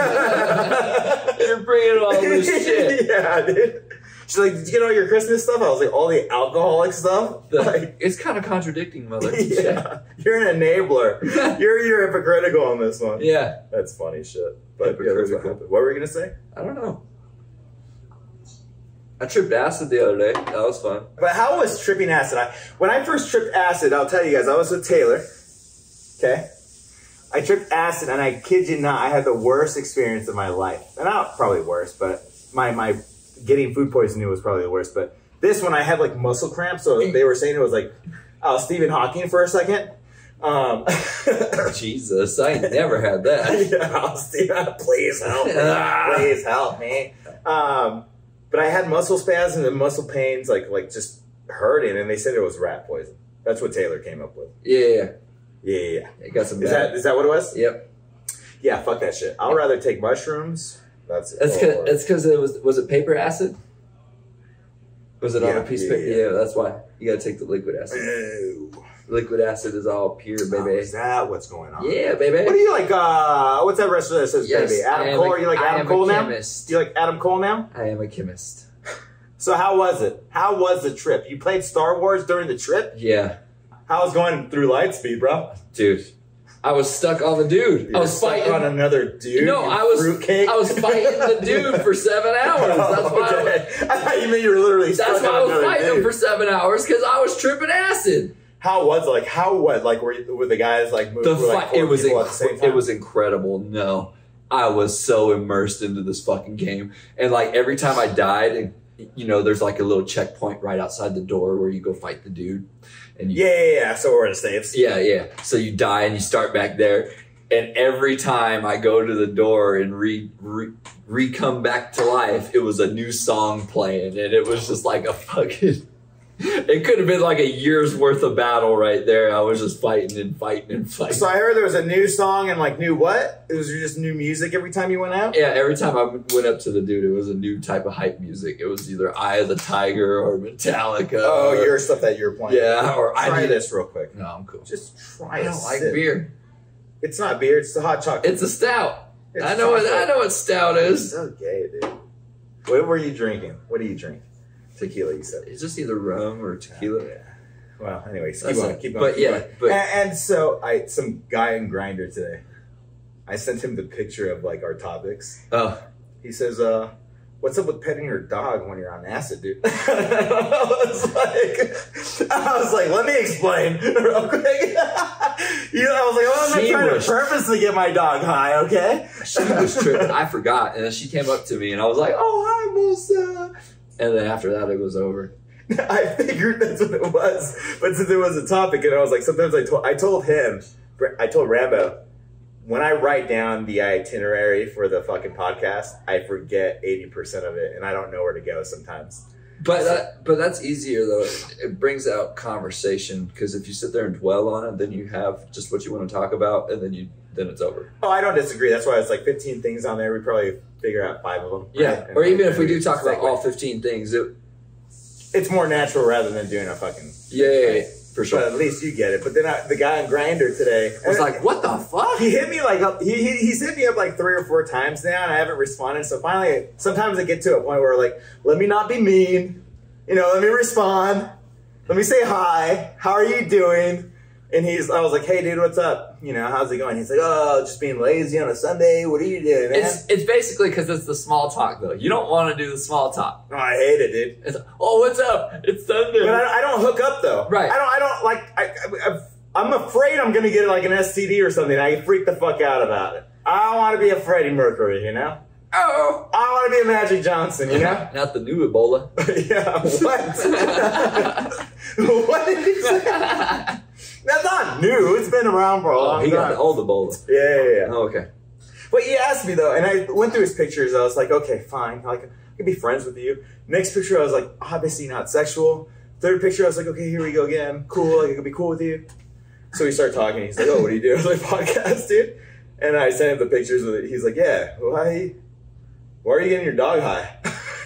you're bringing all this shit. Yeah, dude. She's like, did you get all your Christmas stuff? I was like, all the alcoholic stuff? Like, It's kind of contradicting, mother. yeah, you're an enabler. you're hypocritical on this one. Yeah. That's funny shit. But yeah, that's what happened. What were you gonna say? I don't know. I tripped acid the other day. That was fun. But how was tripping acid? When I first tripped acid, I'll tell you guys, I was with Taylor. Okay? I tripped acid, and I kid you not, I had the worst experience of my life. And not probably worse, but my getting food poisoning was probably the worst. But this one, I had like muscle cramps, so they were saying it was like Stephen Hawking for a second. Jesus, I never had that. Yeah, Stephen, please help me. Please help me. But I had muscle spasms and muscle pains, like just hurting, and they said it was rat poison. That's what Taylor came up with. Yeah. Yeah. It got some Is bad. that what it was? Yep. Yeah, fuck that shit. I'll rather take mushrooms. That's because it was it paper acid? Was it on a piece of paper? Yeah. Yeah, that's why. You gotta take the liquid acid. Ew. Liquid acid is all pure, Oh, baby. is that what's going on? Yeah, baby. What do you like? What's that restaurant that says Yes, baby? I Adam am Cole? a- Are you like I Adam am a Cole now? chemist. Do you like Adam Cole now? I am a chemist. So how was it? How was the trip? You played Star Wars during the trip? Yeah. How was going through Lightspeed, bro? Dude. I was stuck on the dude. I was Stuck fighting on another dude. No, you I was fruitcake? I was fighting the dude for 7 hours. That's why I thought you meant you were literally stuck that's why on I was another fighting him dude. for 7 hours because I was tripping acid. How was it? Like how what? Like were the guys like moving? The were, like, fight four people at the same time? it was incredible. No, I was so immersed into this fucking game, and like every time I died, and you know, there's like a little checkpoint right outside the door where you go fight the dude, and you, Yeah. So we're in the States. yeah. So you die and you start back there, and every time I go to the door and re come back to life, it was a new song playing, and it was just like a fucking. It could have been like a year's worth of battle right there. I was just fighting and fighting and fighting. So I heard there was a new song and like new what? It was just new music every time you went out? Yeah, every time I went up to the dude, it was a new type of hype music. It was either Eye of the Tiger or Metallica. Oh, your stuff that you're playing. Yeah, or try this real quick. No, I'm cool. Just try it. I don't like beer. It's not beer, it's the hot chocolate. It's a stout. I know what stout is. So gay, dude. What were you drinking? What do you drink? Tequila, you said. It's just either rum or tequila. Yeah. Well, anyways, keep going. But yeah, but and so some guy in Grindr today. I sent him the picture of like our topics. Oh. He says, what's up with petting your dog when you're on acid, dude? I was like, let me explain real quick. I was like, well, I'm not trying to purposely get my dog high, okay? She was tripping. I forgot. And then she came up to me and I was like, oh, hi, Musa. And then after that, it was over. I figured that's what it was. But since it was a topic, and I was like, sometimes I told Rambo, when I write down the itinerary for the fucking podcast, I forget 80% of it, and I don't know where to go sometimes. But that's easier though. It brings out conversation because if you sit there and dwell on it, then you have just what you want to talk about, and then it's over. Oh, I don't disagree. That's why it's like 15 things on there. We probably figure out 5 of them. Yeah, right? Or even if we do talk about all 15 things, it's more natural rather than doing a fucking yeah. For sure. But at least you get it. But then the guy on Grindr today was like, what the fuck? He hit me like up. He's hit me up like 3 or 4 times now, and I haven't responded. So finally, sometimes I get to a point where like, let me not be mean. Let me respond. Let me say hi. How are you doing? And I was like, hey, dude, what's up? How's it going? He's like, oh, just being lazy on a Sunday. What are you doing, man? It's basically because it's the small talk, though. You don't want to do the small talk. Oh, I hate it, dude. It's, oh, what's up? It's Sunday. But I don't hook up, though. Right. I don't like, I'm afraid I'm going to get like an STD or something. I freak the fuck out about it. I don't want to be a Freddie Mercury, Oh. I want to be a Magic Johnson, Not the new Ebola. Yeah, what? What did you say? That's not new. It's been around for a long time. He got the old Ebola. Yeah. Oh, okay. But he asked me, though, and I went through his pictures. I was like, okay, fine. Like, I could be friends with you. Next picture, I was like, obviously not sexual. Third picture, I was like, okay, here we go again. Cool. Like, I could be cool with you. So we start talking. He's like, oh, what do you do? I was like, podcast, dude. And I sent him the pictures with it. He's like, yeah, why are you getting your dog high?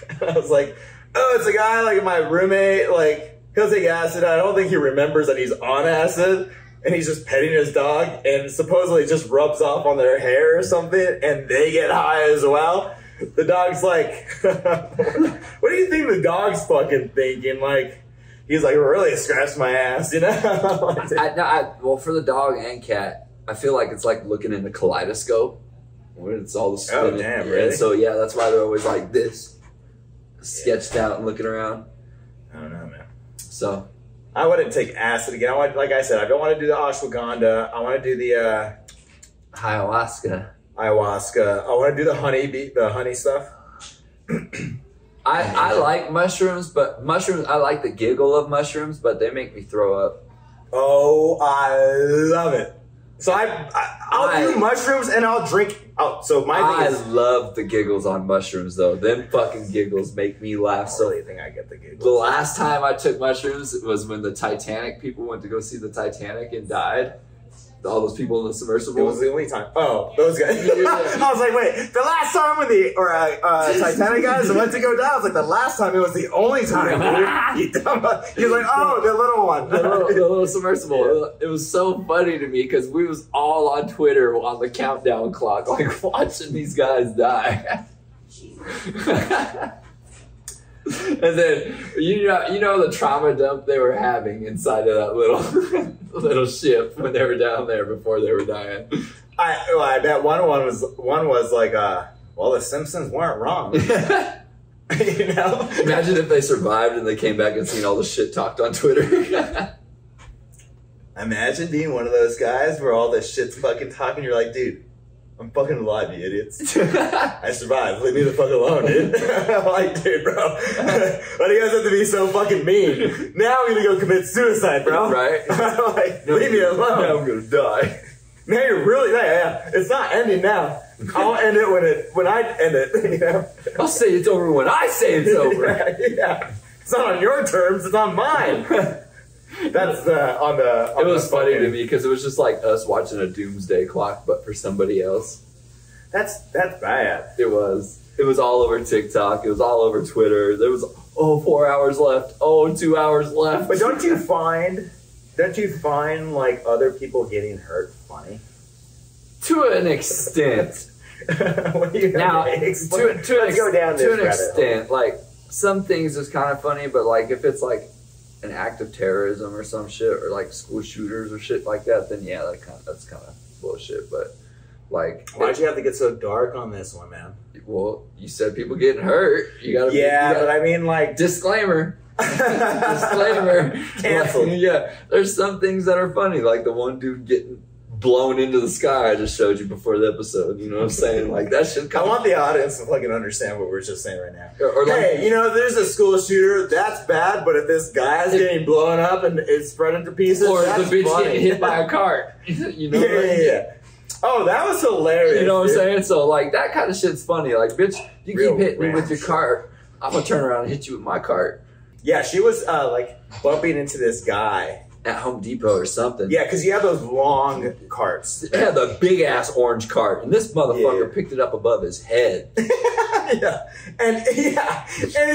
And I was like, oh, it's a guy, like my roommate, like, he'll take acid. I don't think he remembers that he's on acid, and he's just petting his dog, and supposedly just rubs off on their hair or something, and they get high as well. The dog's like, what do you think the dog's fucking thinking? Like, he's like, really scratched my ass, Well, for the dog and cat, I feel like it's like looking in a kaleidoscope. When it's all the spinning. Oh, damn, really? And so, yeah, that's why they're always like this, sketched out and looking around. I don't know, man. So, I wouldn't take acid again. Like I said, I don't want to do the ashwagandha. I want to do the ayahuasca. I want to do the honey stuff. I like mushrooms, but I like the giggle of mushrooms, but they make me throw up. Oh, I love it. So I'll do mushrooms and I'll drink. So my thing is, I love the giggles on mushrooms, though. Them fucking giggles make me laugh. I really think I get the giggles. The last time I took mushrooms was when the Titanic people went to go see the Titanic and died. All those people in the submersible. It was the only time. Oh, those guys. Yeah. I was like, wait, the last time when the Titanic guys went to go down, I was like, the last time it was the only time. Dude. He was like, oh, the little one. the little submersible. Yeah. It was so funny to me because we was all on Twitter on the countdown clock, like watching these guys die. And then you know the trauma dump they were having inside of that little ship when they were down there before they were dying. I bet one was like, well, the Simpsons weren't wrong. Imagine if they survived and they came back and seen all the shit talked on Twitter. Imagine being one of those guys where all this shit's fucking talking. You're like, dude, I'm fucking alive, you idiots. I survived. Leave me the fuck alone, dude. I'm like, dude, bro. Why do you guys have to be so fucking mean? Now I'm gonna go commit suicide, bro. Right? I'm like, leave me alone. Now I'm gonna die. Now you're really, yeah. It's not ending now. I'll end it when I end it, I'll say it's over when I say it's over. Yeah. It's not on your terms. It's on mine. That's on the. It was funny to me because it was just like us watching a doomsday clock, but for somebody else. That's bad. It was. It was all over TikTok. It was all over Twitter. There was 4 hours left. 2 hours left. But don't you find like other people getting hurt funny? To an extent. What do you Now, Let's to an rabbit extent, like some things is kind of funny, but like if it's like an act of terrorism or some shit, or like school shooters or shit like that, then yeah, that's kind of bullshit. But like, why'd you have to get so dark on this one, man? Well, you said people getting hurt. You gotta. Yeah, but I mean, like, disclaimer. Disclaimer. Canceled. Like, yeah, there's some things that are funny, like the one dude getting blown into the sky I just showed you before the episode. You know what I'm saying? Like that shit. I want the audience to fucking understand what we're just saying right now. Or like, hey, there's a school shooter. That's bad. But if this guy's getting blown up and it's spread into pieces, or that's the bitch funny. getting hit by a cart. You know? Yeah. Oh, that was hilarious. You know what I'm saying? So like that kind of shit's funny. Like, bitch, you Real keep hitting me with ranch. your cart, I'm gonna turn around and hit you with my cart Yeah, she was like bumping into this guy. at Home Depot or something. Yeah, because you have those long carts. It had the big ass orange cart, and this motherfucker Yeah. picked it up above his head. Yeah, and he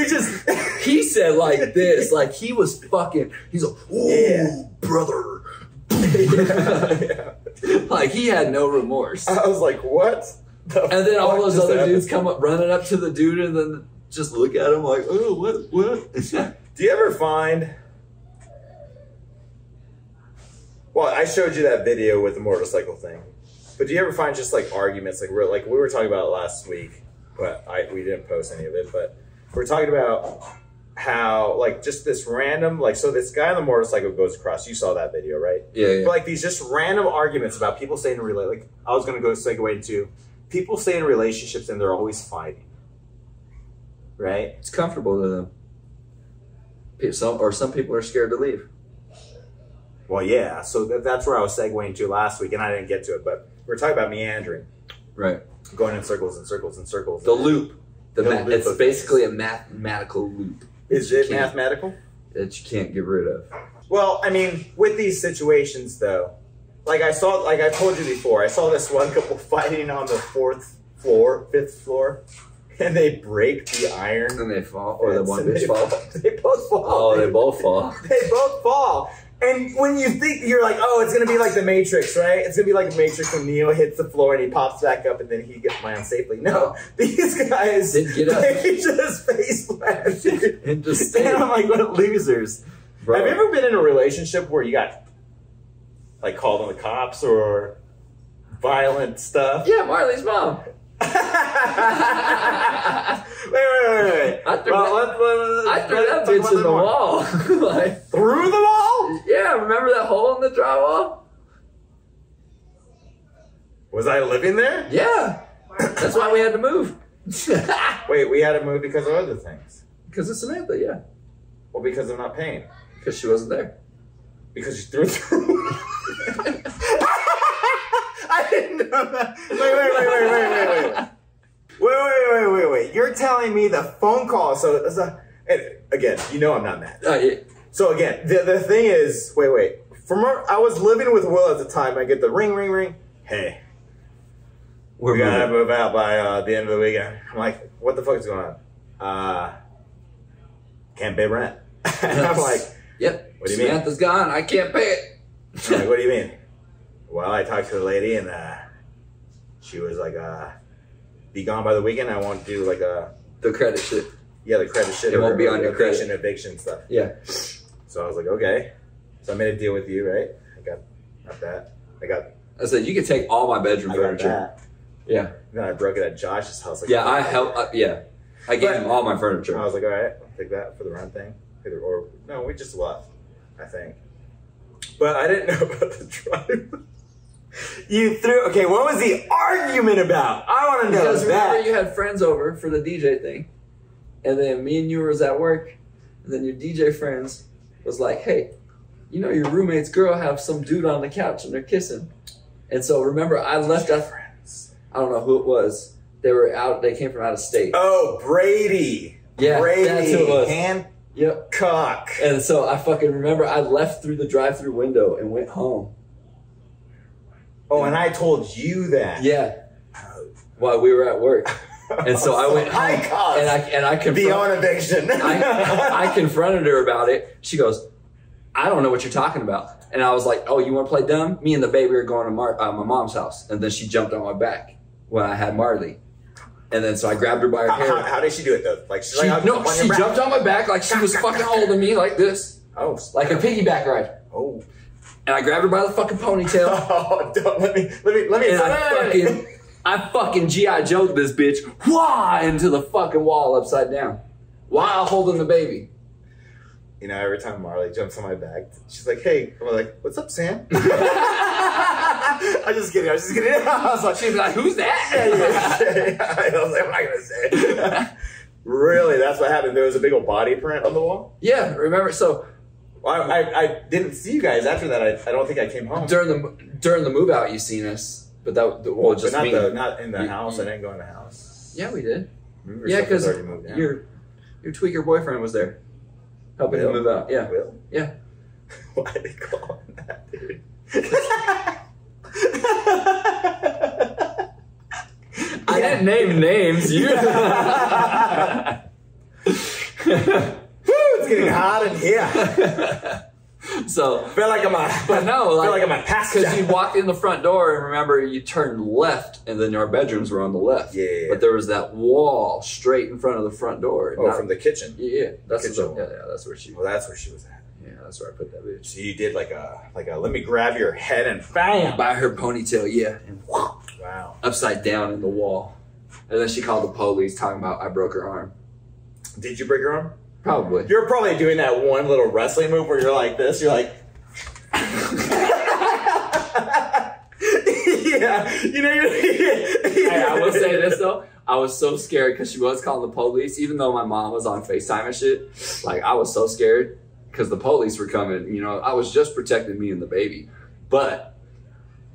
just He said like this, like he was fucking. He's like, "Ooh, Yeah. brother." yeah. Like he had no remorse. I was like, what? And then all those other dudes come. come up running up to the dude and then just look at him like, "Oh, what?" Do you ever find? Well, I showed you that video with the motorcycle thing, but do you ever find just like arguments, like we were talking about it last week, but we didn't post any of it, but we're talking about how like just this random so this guy on the motorcycle goes across. You saw that video, right? Yeah. But like these just random arguments about people staying in like I was gonna go segue into people stay in relationships and they're always fighting, right? It's comfortable to them. Some people are scared to leave. Well, yeah. So that's where I was segueing to last week, and I didn't get to it, but we were talking about meandering, Right. going in circles and circles and circles. The loop. loop It's of basically things. a mathematical loop. Is it mathematical? That you can't get rid of. Well, I mean, with these situations, though, like I told you before, I saw this one couple fighting on the fifth floor, and they break the iron. And they fall, or the one and bitch fall. They both fall. Oh, they dude. both fall. They both fall. And when you think, you're like, oh, it's going to be like the Matrix, right? It's going to be like the Matrix when Neo hits the floor and he pops back up and then he gets land safely. No, these guys, Didn't get up. they just face planted. And just stay. And I'm like, what losers. Bro. Have you ever been in a relationship where you got like called on the cops or violent stuff? Yeah, Marley's mom. wait. I threw that bitch in the wall. Like, Through the wall? yeah, remember that hole in the drywall? Was I living there? Yeah. That's why we had to move. Wait, we had to move because of other things. Because of Samantha, yeah. Well, because I'm not paying. Because she wasn't there. Because you threw it through. I didn't know that. Wait. You're telling me the phone call. And again, I'm not mad. Yeah. So again, the thing is, wait. I was living with Will at the time. I get the ring. Hey, we gotta move out by the end of the weekend. I'm like, what the fuck is going on? Can't pay rent. And I'm like, yep. What do you mean? Samantha's gone. I can't pay it. I'm like, what do you mean? Well, I talked to the lady and she was like, be gone by the weekend. I won't do like the credit shit. Yeah, the credit shit. It won't be on your credit. Eviction stuff. Yeah. So I was like, okay. So I made a deal with you, right? I got that. I said, you can take all my bedroom I got furniture. that. Yeah. Then I broke it at Josh's house. Like, Yeah, I helped. Yeah. I gave him all my furniture. I was like, all right, I'll take that for the rent thing. Or no, we just left, I think. But I didn't know about the drive. Okay, what was the argument about? I want to know Because remember that. you had friends over for the DJ thing, and then me and you was at work, and then your DJ friends was like, hey, your roommate's girl have some dude on the couch and they're kissing. And so remember I left that friends. I don't know who it was. They came from out of state. Oh, Brady. Yeah, Brady. that's who it was. Yep. Cock. And so I fucking remember I left through the drive-through window and went home. Oh, and I told you that. Yeah. While we were at work. And so I went home and I confronted the own eviction. I confronted her about it. She goes, I don't know what you're talking about. And I was like, oh, you want to play dumb? Me and the baby are going to my mom's house. And then she jumped on my back when I had Marley. And then so I grabbed her by her hair. How did she do it though? Like she jumped on my back like she was fucking holding me like this. Oh, like a piggyback ride. Oh. And I grabbed her by the fucking ponytail. Oh, don't let me. And I fucking G.I. Joe'd this bitch into the fucking wall upside down while holding the baby. You know, every time Marley jumps on my back, she's like, hey. I'm like, what's up, Sam? I'm just kidding. I was like, she's like, who's that? I was like, I'm not going to say it. Really? That's what happened? There was a big old body print on the wall? Yeah, remember? So I didn't see you guys after that. I don't think I came home. During the move out, you seen us. But that, well, just but me. Not in the house. I didn't go in the house. Yeah, we did. Yeah, because your tweaker boyfriend was there. Helping him move out. Yeah. Will? Yeah. Why did they call him that, dude? I didn't name names. You. It's getting hot in here. So feel like I'm a passenger. Because you walked in the front door and remember you turned left and then our bedrooms were on the left. Yeah. But there was that wall straight in front of the front door. Oh, from the kitchen. Yeah, that's kitchen. That's where she. Well, that's where she was at. Yeah, that's where I put that bitch. So you did like a let me grab your head and bam by her ponytail. Yeah. And wow. Upside down in the wall, and then she called the police talking about I broke her arm. Did you break your arm? Probably. You're probably doing that one little wrestling move where you're like this. You're like, yeah. You know. Hey, I will say this though. I was so scared because she was calling the police, even though my mom was on FaceTime and shit. Like I was so scared because the police were coming. You know, I was just protecting me and the baby, but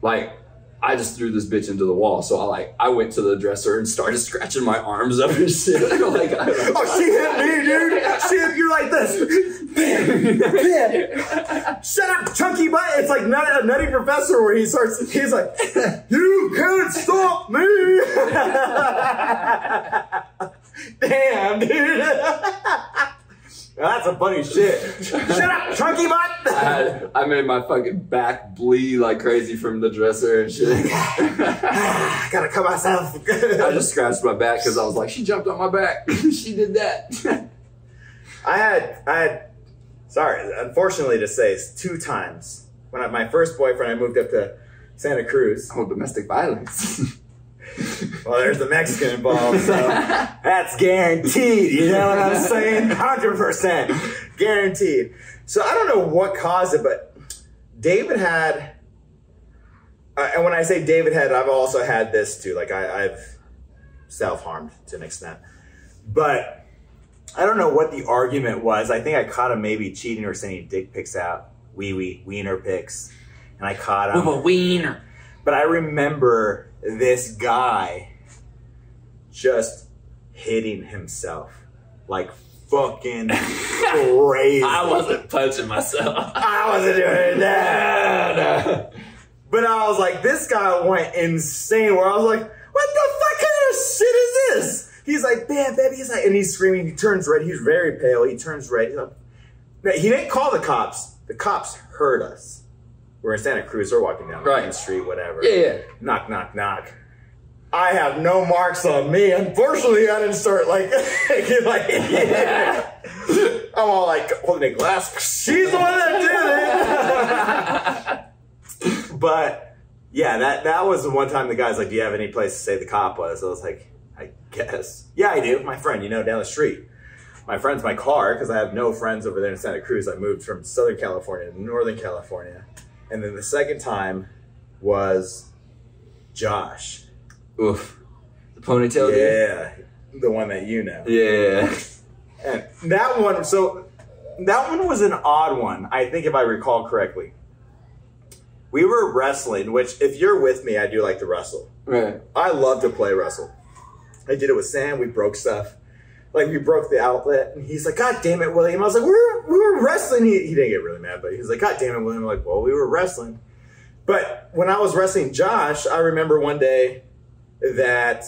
like. I just threw this bitch into the wall. So I went to the dresser and started scratching my arms up and shit. Like, oh, she hit me, dude. She hit you like this. Bam, bam. Shut up, chunky butt. It's like a Nutty Professor where he's like, you can't stop me. Damn, dude. That's some funny shit. Shut up, chunky butt! I made my fucking back bleed like crazy from the dresser and shit. Gotta cut myself. I just scratched my back because I was like, she jumped on my back. She did that. I had, sorry, unfortunately to say, 2 times. When my first boyfriend, I moved up to Santa Cruz. Oh, domestic violence. Well, there's the Mexican involved, so that's guaranteed. You know what I'm saying? 100% guaranteed. So I don't know what caused it, but David had, and when I say David had, I've also had this too. Like I've self-harmed to an extent, but I don't know what the argument was. I think I caught him maybe cheating or sending dick pics out, wiener pics, and I caught him with a wiener. But I remember this guy just hitting himself like fucking crazy. I wasn't punching myself. I wasn't doing that. No. But I was like, this guy went insane where I was like, what the fuck kind of shit is this? He's like, man, baby. He's like, and he's screaming. He turns red. He's very pale. He turns red. He's like, he didn't call the cops. The cops heard us. We're in Santa Cruz. We're walking down the main street, whatever. Yeah. Knock, knock, knock. I have no marks on me. Unfortunately, I didn't start like, yeah. I'm all like holding a glass. She's the one that did it. But yeah, that was the one time the guy's like, do you have any place to say the cop was? I was like, I guess. Yeah, I do. My friend, down the street. My friend's my car because I have no friends over there in Santa Cruz. I moved from Southern California to Northern California. And then the second time was Josh. Oof. The ponytail dude? Yeah. The one that you know. Yeah. And that one was an odd one, I think, if I recall correctly. We were wrestling, which if you're with me, I do like to wrestle. Right. I love to play wrestle. I did it with Sam. We broke stuff. like we broke the outlet, and he's like, God damn it, William. I was like, we were wrestling. He didn't get really mad, but he was like, God damn it, William. I'm like, well, we were wrestling. But when I was wrestling Josh, I remember one day that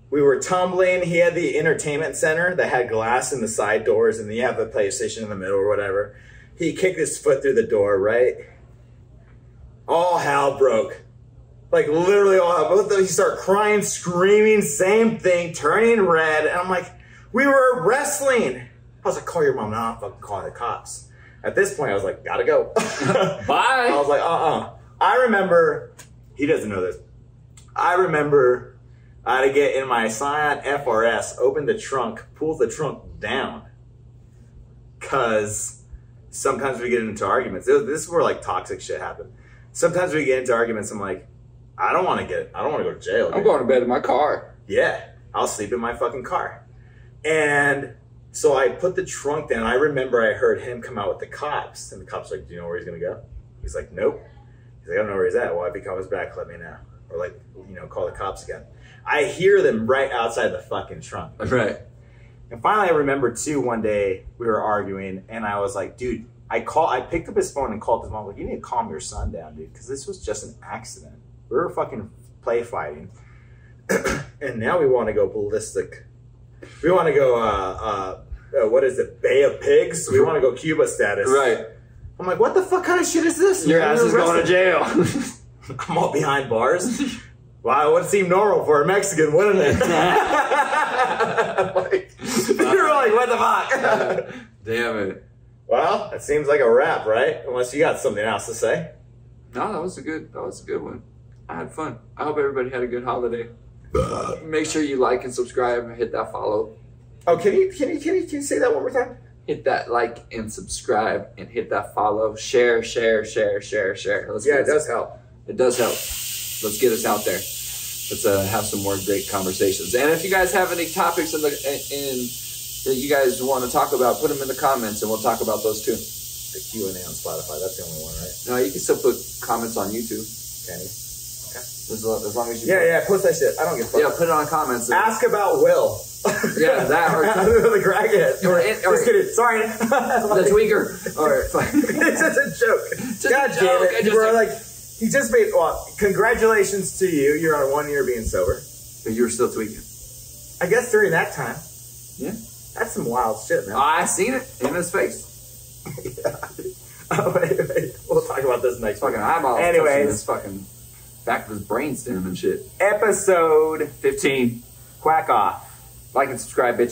we were tumbling. He had the entertainment center that had glass in the side doors, and then you have the PlayStation in the middle or whatever. He kicked his foot through the door, right? All hell broke. Like, literally all hell. Both of them, he started crying, screaming, same thing, turning red. And I'm like, we were wrestling. I was like, call your mom. No, I'm fucking calling the cops. At this point, I was like, gotta go. Bye. I was like, I remember, he doesn't know this. I remember I had to get in my Scion FRS, open the trunk, pull the trunk down. Because sometimes we get into arguments. This is where like toxic shit happened. Sometimes we get into arguments. I'm like, I don't want to go to jail. I'm going to bed in my car. Yeah, I'll sleep in my fucking car. And so I put the trunk down. I remember I heard him come out with the cops. And the cops were like, do you know where he's going to go? He's like, nope. He's like, I don't know where he's at. Well, if he comes back, let me know. Or like, you know, call the cops again. I hear them right outside the fucking trunk. Right. And finally, I remember too, one day we were arguing and I was like, dude, I picked up his phone and called his mom. Like, you need to calm your son down, dude, because this was just an accident. We were fucking play fighting. And now we want to go ballistic. We want to go, what is it, Bay of Pigs? We want to go Cuba status. Right. I'm like, what the fuck kind of shit is this? Your ass is going to jail. I'm all behind bars. Wow, it would seem normal for a Mexican, wouldn't it? Like, you're like, what the fuck? Damn it. Well, it seems like a wrap, right? Unless you got something else to say. No, that was a good one. I had fun. I hope everybody had a good holiday. Make sure you like and subscribe and hit that follow. Oh, can you say that one more time? Hit that like and subscribe and hit that follow. Share. Let's it does help. It does help. Let's get us out there. Let's have some more great conversations. And if you guys have any topics that you guys want to talk about, put them in the comments and we'll talk about those too. The Q&A on Spotify, that's the only one, right? No, you can still put comments on YouTube. Can you? Okay. As long as you post that shit. I don't give a fuck. Yeah, put it on comments. Ask about Will. Yeah, that or the crackhead. Or just kidding. Sorry. The tweaker. Or it's just a joke. God damn it. You were like, he just made, well, congratulations to you. You're on 1 year being sober. But you were still tweaking. I guess during that time. Yeah. That's some wild shit, man. I seen it in his face. Yeah. Oh, wait. We'll talk about this next fucking week. eyeballs. Anyways. His fucking back of his brainstem and shit. Episode 15. Quack off. Like and subscribe, bitch.